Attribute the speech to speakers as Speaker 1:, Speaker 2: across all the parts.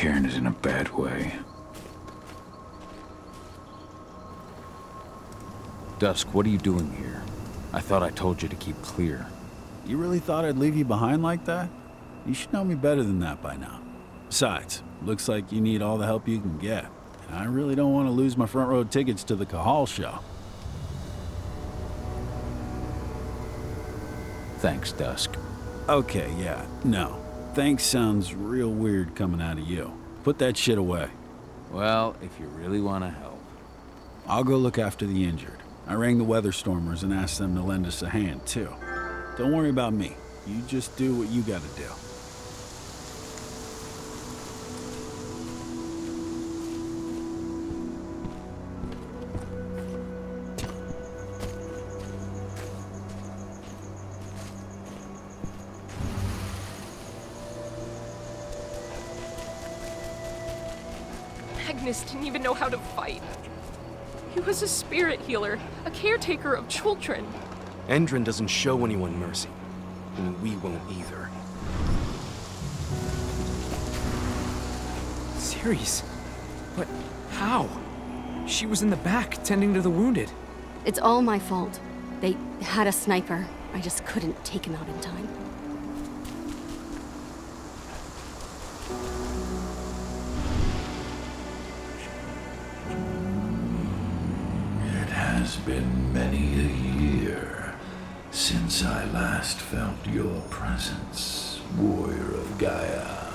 Speaker 1: Cairn is in a bad way. Dusk, what are you doing here? I thought I told you to keep clear.
Speaker 2: You really thought I'd leave you behind like that? You should know me better than that by now. Besides, looks like you need all the help you can get. And I really don't want to lose my front row tickets to the Cahal show.
Speaker 1: Thanks, Dusk.
Speaker 2: Okay, yeah, no. Thanks sounds real weird coming out of you. Put that shit away.
Speaker 1: Well, if you really want to help.
Speaker 2: I'll go look after the injured. I rang the Weatherstormers and asked them to lend us a hand, too. Don't worry about me. You just do what you gotta do.
Speaker 3: Magnus didn't even know how to fight. He was a spirit healer, a caretaker of children.
Speaker 4: Endron doesn't show anyone mercy, and we won't either.
Speaker 5: Ceres? But how? She was in the back, tending to the wounded.
Speaker 6: It's all my fault. They had a sniper. I just couldn't take him out in time.
Speaker 7: It has been many a year since I last felt your presence, warrior of Gaia.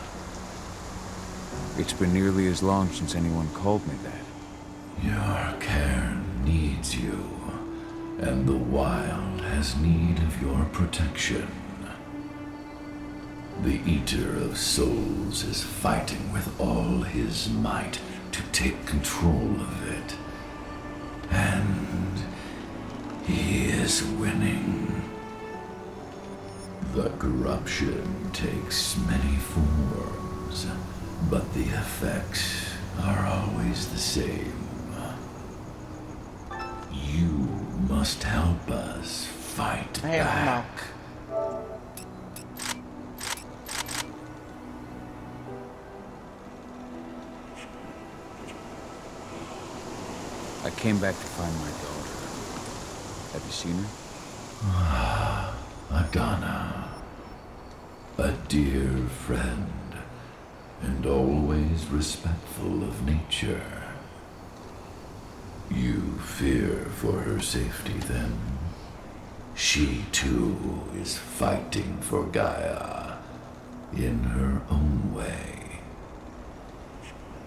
Speaker 1: It's been nearly as long since anyone called me that.
Speaker 7: Your cairn needs you, and the wild has need of your protection. The Eater of Souls is fighting with all his might to take control of it. And he is winning. The corruption takes many forms, but the effects are always the same. You must help us fight back.
Speaker 1: I came back to find my daughter. Have you seen her?
Speaker 7: Adana, a dear friend, and always respectful of nature. You fear for her safety, then? She, too, is fighting for Gaia in her own way.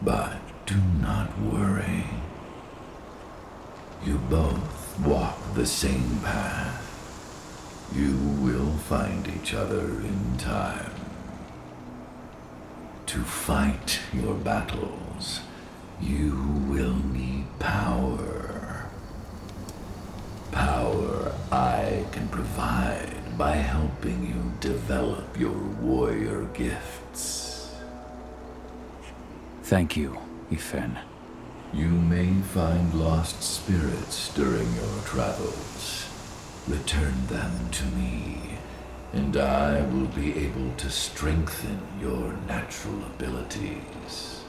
Speaker 7: But do not worry. You both walk the same path. You will find each other in time. To fight your battles, you will need power. Power I can provide by helping you develop your warrior gifts.
Speaker 1: Thank you, Ifen.
Speaker 7: You may find lost spirits during your travels. Return them to me, and I will be able to strengthen your natural abilities.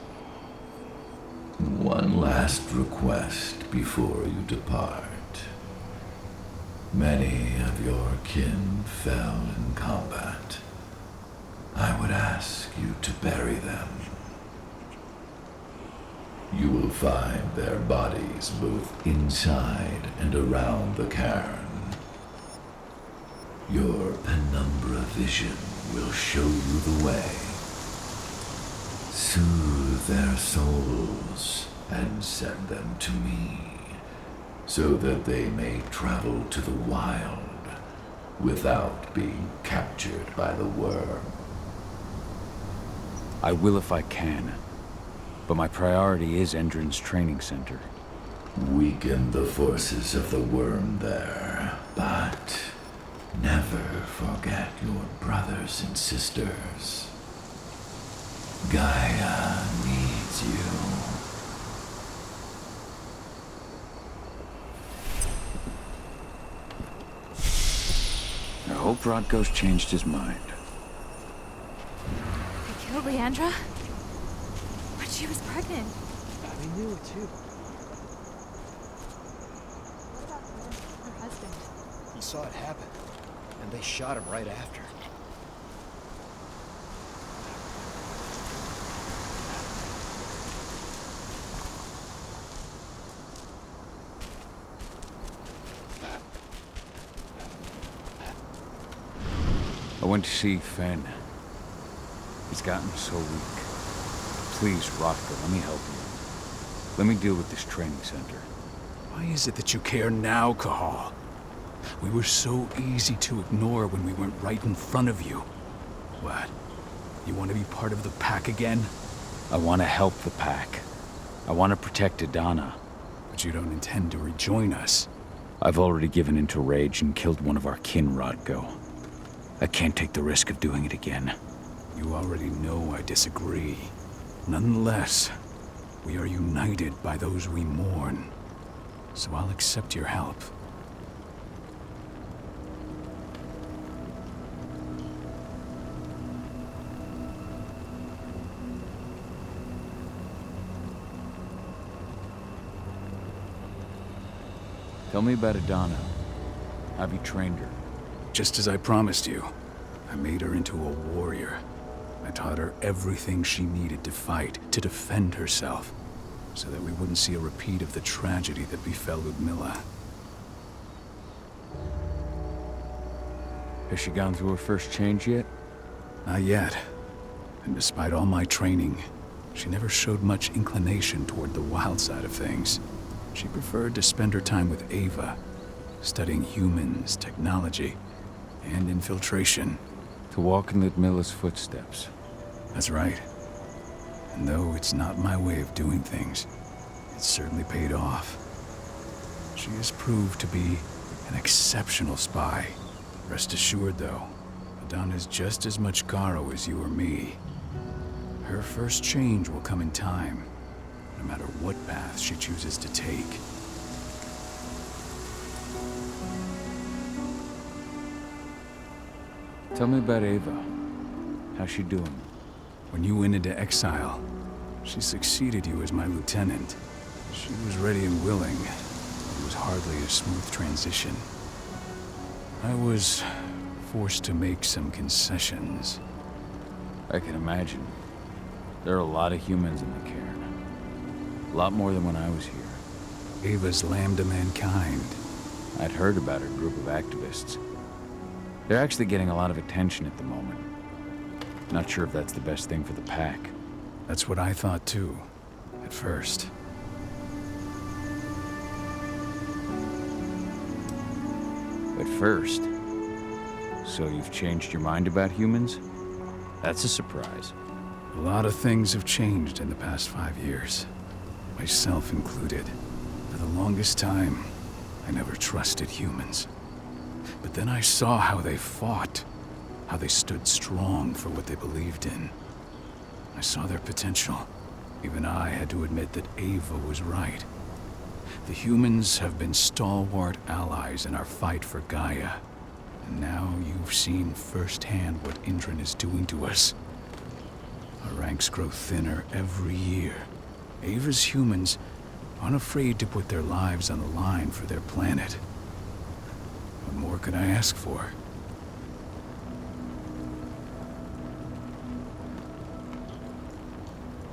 Speaker 7: One last request before you depart. Many of your kin fell in combat. I would ask you to bury them. You will find their bodies both inside and around the cairn. Your penumbra vision will show you the way. Soothe their souls and send them to me, so that they may travel to the wild without being captured by the Wyrm.
Speaker 1: I will if I can, but my priority is Endron's training center.
Speaker 7: Weaken the forces of the Wyrm there, but never forget your brothers and sisters. Gaia needs you.
Speaker 1: I hope Rodko's changed his mind.
Speaker 8: They killed Leandra? She was pregnant.
Speaker 5: They knew it too.
Speaker 8: What about her husband?
Speaker 4: He saw it happen, and they shot him right after.
Speaker 1: I went to see Fen. He's gotten so weak. Please, Rothko, let me help you. Let me deal with this training center.
Speaker 2: Why is it that you care now, Cahal? We were so easy to ignore when we went right in front of you. What? You want to be part of the pack again?
Speaker 1: I want to help the pack. I want to protect Adana.
Speaker 2: But you don't intend to rejoin us.
Speaker 1: I've already given in to rage and killed one of our kin, Rothko. I can't take the risk of doing it again.
Speaker 2: You already know I disagree. Nonetheless, we are united by those we mourn. So I'll accept your help.
Speaker 1: Tell me about Adana. Have you trained her?
Speaker 2: Just as I promised you, I made her into a warrior. I taught her everything she needed to fight, to defend herself, so that we wouldn't see a repeat of the tragedy that befell Ludmilla.
Speaker 1: Has she gone through her first change yet?
Speaker 2: Not yet. And despite all my training, she never showed much inclination toward the wild side of things. She preferred to spend her time with Ava, studying humans, technology, and infiltration.
Speaker 1: To walk in Ludmilla's footsteps.
Speaker 2: That's right. And though it's not my way of doing things, it's certainly paid off. She has proved to be an exceptional spy. Rest assured, though, Adana's just as much Garou as you or me. Her first change will come in time, no matter what path she chooses to take.
Speaker 1: Tell me about Ava. How's she doing?
Speaker 2: When you went into exile, she succeeded you as my lieutenant. She was ready and willing. It was hardly a smooth transition. I was forced to make some concessions.
Speaker 1: I can imagine. There are a lot of humans in the cairn. A lot more than when I was here.
Speaker 2: Ava's lambda mankind.
Speaker 1: I'd heard about her group of activists. They're actually getting a lot of attention at the moment. Not sure if that's the best thing for the pack.
Speaker 2: That's what I thought too, at first.
Speaker 1: At first? So you've changed your mind about humans? That's a surprise.
Speaker 2: A lot of things have changed in the past 5 years. Myself included. For the longest time, I never trusted humans. But then I saw how they fought, how they stood strong for what they believed in. I saw their potential. Even I had to admit that Ava was right. The humans have been stalwart allies in our fight for Gaia. And now you've seen firsthand what Endron is doing to us. Our ranks grow thinner every year. Ava's humans aren't afraid to put their lives on the line for their planet. What more could I ask for?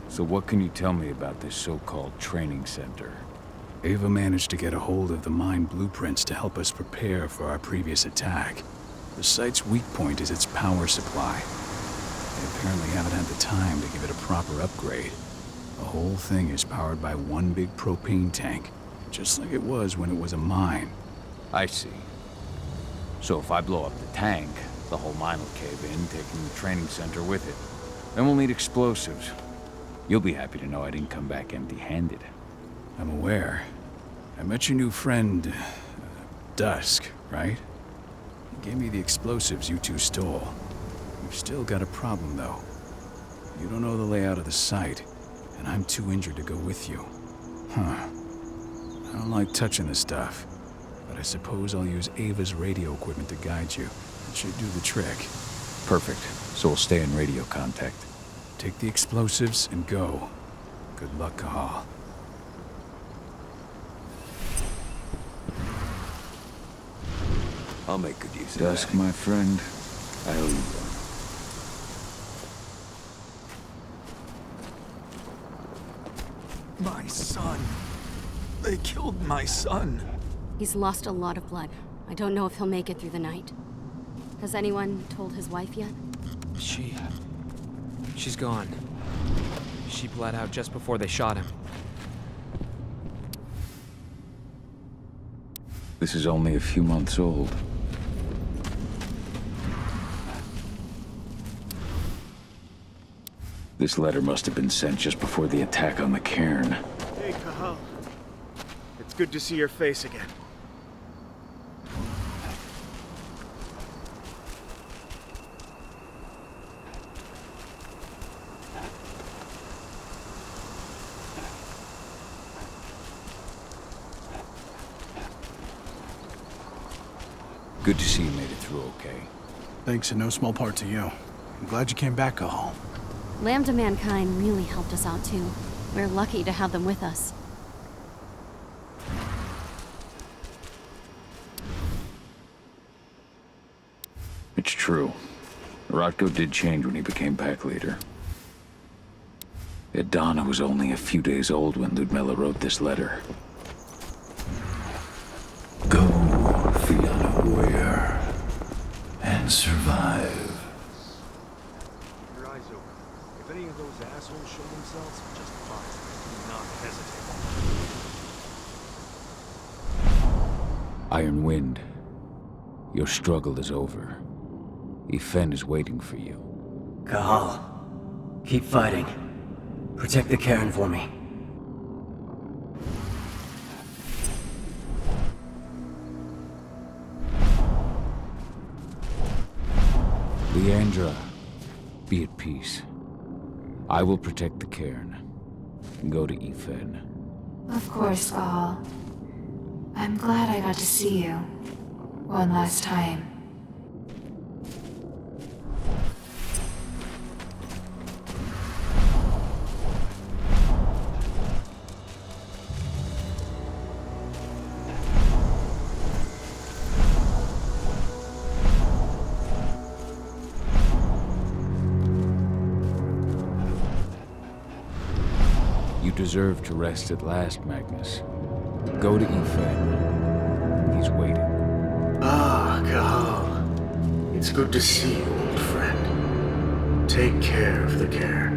Speaker 1: So what can you tell me about this so-called training center?
Speaker 2: Ava managed to get a hold of the mine blueprints to help us prepare for our previous attack. The site's weak point is its power supply. They apparently haven't had the time to give it a proper upgrade. The whole thing is powered by one big propane tank, just like it was when it was a mine.
Speaker 1: I see. So if I blow up the tank, the whole mine will cave in, taking the training center with it. Then we'll need explosives. You'll be happy to know I didn't come back empty-handed.
Speaker 2: I'm aware. I met your new friend, Dusk, right? He gave me the explosives you two stole. We've still got a problem, though. You don't know the layout of the site, and I'm too injured to go with you. Huh. I don't like touching the stuff, but I suppose I'll use Ava's radio equipment to guide you. It should do the trick.
Speaker 1: Perfect. So we'll stay in radio contact.
Speaker 2: Take the explosives and go. Good luck, Cahal.
Speaker 4: I'll make good use of
Speaker 1: Dusk,
Speaker 4: that.
Speaker 1: my friend. I owe you one.
Speaker 2: My son. They killed my son.
Speaker 6: He's lost a lot of blood. I don't know if he'll make it through the night. Has anyone told his wife yet?
Speaker 5: She's gone. She bled out just before they shot him.
Speaker 1: This is only a few months old. This letter must have been sent just before the attack on the cairn.
Speaker 9: Hey, Cahal. It's good to see your face again.
Speaker 1: Good to see you made it through okay.
Speaker 2: Thanks in no small part to you. I'm glad you came back, Cahal.
Speaker 6: Lambda Mankind really helped us out too. We're lucky to have them with us.
Speaker 1: It's true. Rotko did change when he became pack leader. Adana was only a few days old when Ludmilla wrote this letter.
Speaker 7: Go, Fianna warrior, and survive.
Speaker 4: Your eyes open. If any of those assholes show themselves, just fire. Do not hesitate.
Speaker 1: Iron Wind, your struggle is over. Ifen is waiting for you.
Speaker 10: Cahal, keep fighting. Protect the cairn for me.
Speaker 1: Leandra, be at peace. I will protect the cairn. Go to Ifen.
Speaker 8: Of course, Cahal. I'm glad I got to see you. One last time.
Speaker 1: You deserve to rest at last, Magnus. Go to Ifen. He's waiting.
Speaker 9: Ah, Cahal. It's good to see you, old friend. Take care of the cairn.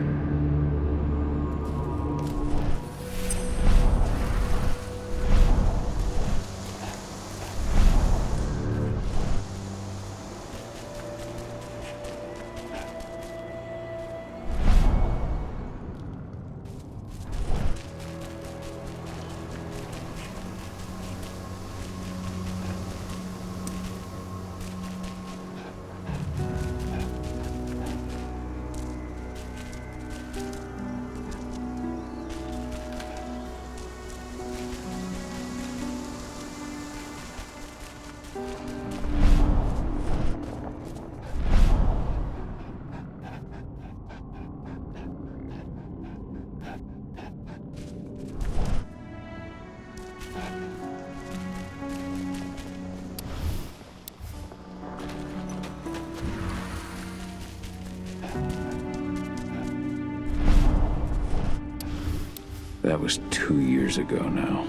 Speaker 1: That was 2 years ago now.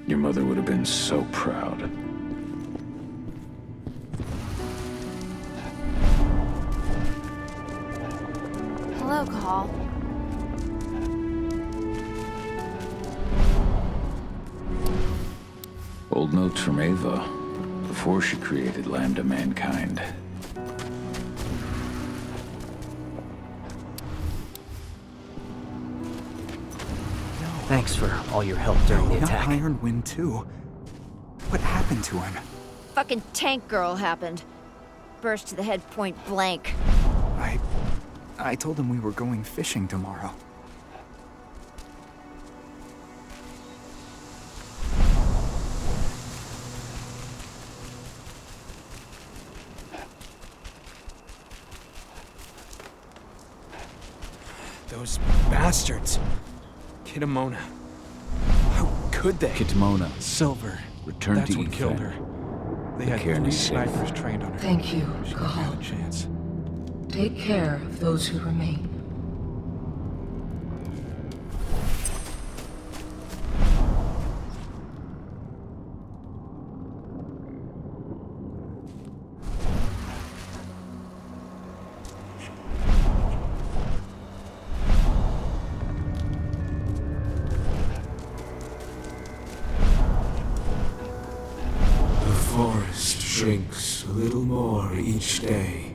Speaker 1: Your mother would have been so proud.
Speaker 8: Hello, Cahal.
Speaker 1: Old notes from Ava, before she created Lambda Mankind.
Speaker 10: Thanks for all your help during the attack.
Speaker 5: Iron Wind too. What happened to him?
Speaker 11: Fucking tank girl happened. Burst to the head point blank.
Speaker 5: I told him we were going fishing tomorrow. Those bastards. Kitamona. How could they?
Speaker 1: Kitamona,
Speaker 5: Silver.
Speaker 1: return
Speaker 5: That's
Speaker 1: to
Speaker 5: what killed
Speaker 1: Ethan.
Speaker 5: her. They had
Speaker 1: cairn
Speaker 5: 3
Speaker 1: is safe.
Speaker 5: snipers trained on her.
Speaker 12: Thank you,
Speaker 5: She never
Speaker 12: Cahal.
Speaker 5: had a chance.
Speaker 12: Take care of those who remain.
Speaker 2: The forest shrinks a little more each day.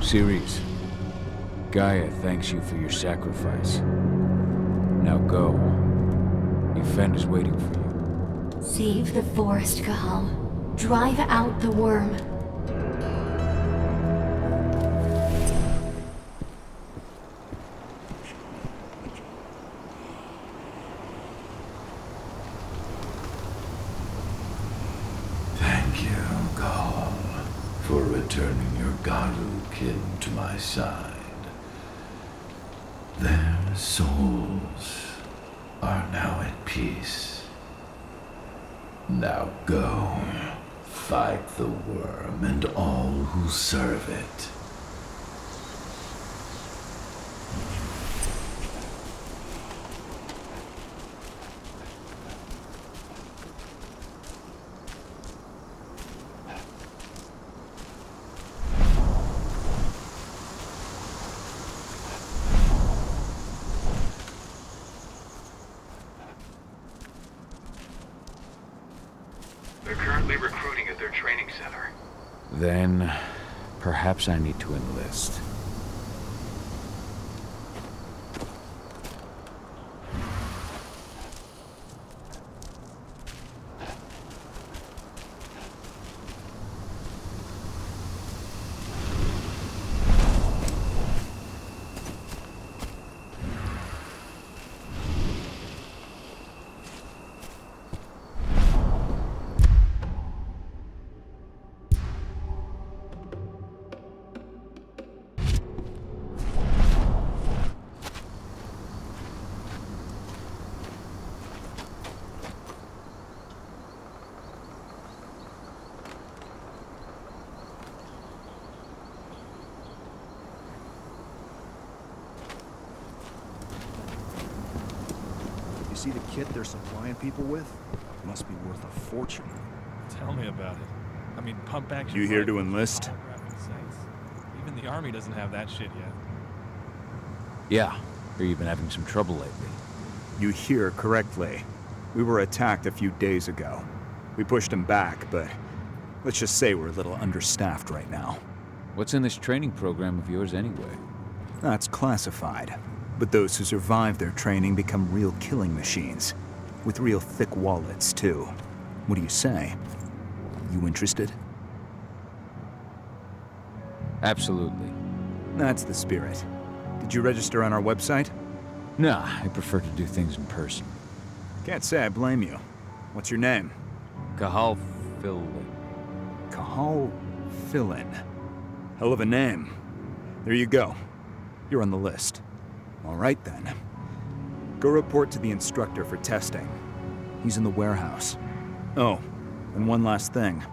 Speaker 1: Ceres, Gaia thanks you for your sacrifice. Now go. Ethan is waiting for you.
Speaker 6: Save the forest, Cahal. Drive out the Wyrm.
Speaker 7: Thank you, Cahal, for returning your Garou kin to my side. Their souls are now at peace. Now go, fight the Wyrm and all who serve it.
Speaker 2: They're currently recruiting at their training center.
Speaker 1: Then, perhaps I need to enlist.
Speaker 4: See the kit they're supplying people with? It must be worth a fortune.
Speaker 13: Tell me about it. I mean, pump action.
Speaker 14: You here to enlist?
Speaker 13: Even the army doesn't have that shit yet.
Speaker 1: Yeah, hear you've been having some trouble lately.
Speaker 14: You hear correctly. We were attacked a few days ago. We pushed them back, but let's just say we're a little understaffed right now.
Speaker 1: What's in this training program of yours anyway?
Speaker 14: That's classified. But those who survive their training become real killing machines. With real thick wallets, too. What do you say? You interested?
Speaker 1: Absolutely.
Speaker 14: That's the spirit. Did you register on our website?
Speaker 1: Nah, I prefer to do things in person.
Speaker 14: Can't say I blame you. What's your name?
Speaker 1: Cahal Philin.
Speaker 14: Cahal Philin. Hell of a name. There you go. You're on the list. All right, then. Go report to the instructor for testing. He's in the warehouse. Oh, and one last thing.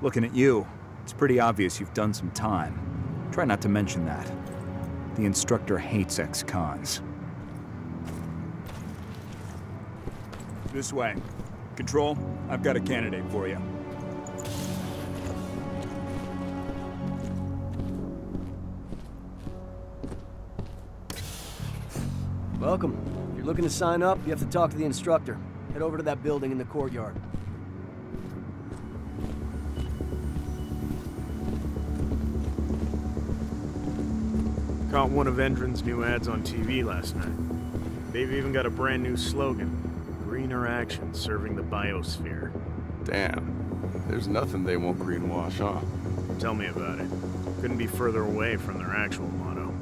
Speaker 14: Looking at you, it's pretty obvious you've done some time. Try not to mention that. The instructor hates ex-cons. This way. Control, I've got a candidate for you.
Speaker 15: Welcome. If you're looking to sign up, you have to talk to the instructor. Head over to that building in the courtyard.
Speaker 9: Caught one of Endron's new ads on TV last night. They've even got a brand new slogan. Greener action serving the biosphere.
Speaker 16: Damn. There's nothing they won't greenwash, huh?
Speaker 9: Tell me about it. Couldn't be further away from their actual motto.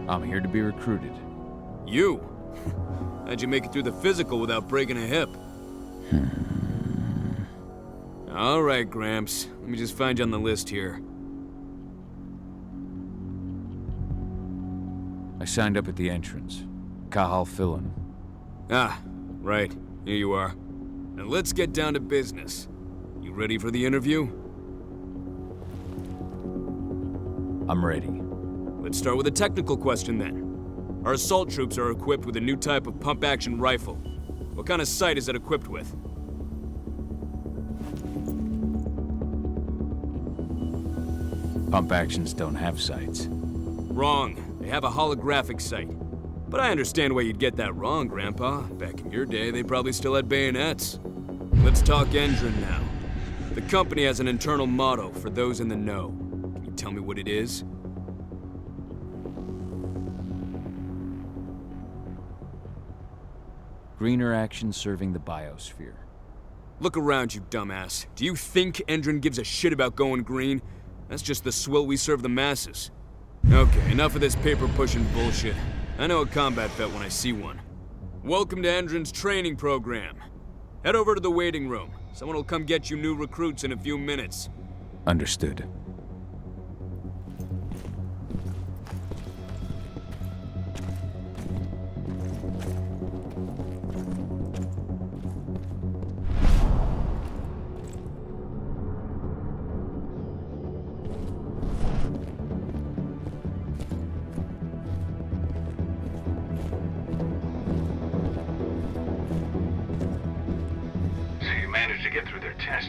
Speaker 1: I'm here to be recruited.
Speaker 4: You? How'd you make it through the physical without breaking a hip? All right, Gramps. Let me just find you on the list here.
Speaker 1: I signed up at the entrance. Cahal Filin.
Speaker 4: Ah, right. Here you are. Now let's get down to business. You ready for the interview?
Speaker 1: I'm ready.
Speaker 4: Let's start with a technical question then. Our assault troops are equipped with a new type of pump-action rifle. What kind of sight is it equipped with?
Speaker 1: Pump actions don't have sights.
Speaker 4: Wrong. They have a holographic sight. But I understand why you'd get that wrong, Grandpa. Back in your day, they probably still had bayonets. Let's talk Endron now. The company has an internal motto for those in the know. Can you tell me what it is?
Speaker 1: Greener action serving the biosphere.
Speaker 4: Look around you, dumbass. Do you think Endron gives a shit about going green? That's just the swill we serve the masses. Okay, enough of this paper-pushing bullshit. I know a combat vet when I see one. Welcome to Endron's training program. Head over to the waiting room. Someone will come get you new recruits in a few minutes.
Speaker 1: Understood.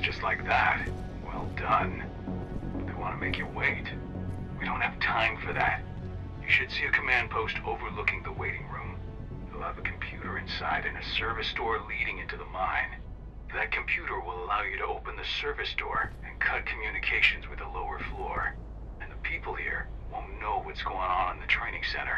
Speaker 2: Just like that. Well done. But they want to make you wait. We don't have time for that. You should see a command post overlooking the waiting room. You'll have a computer inside and a service door leading into the mine. That computer will allow you to open the service door and cut communications with the lower floor. And the people here won't know what's going on in the training center.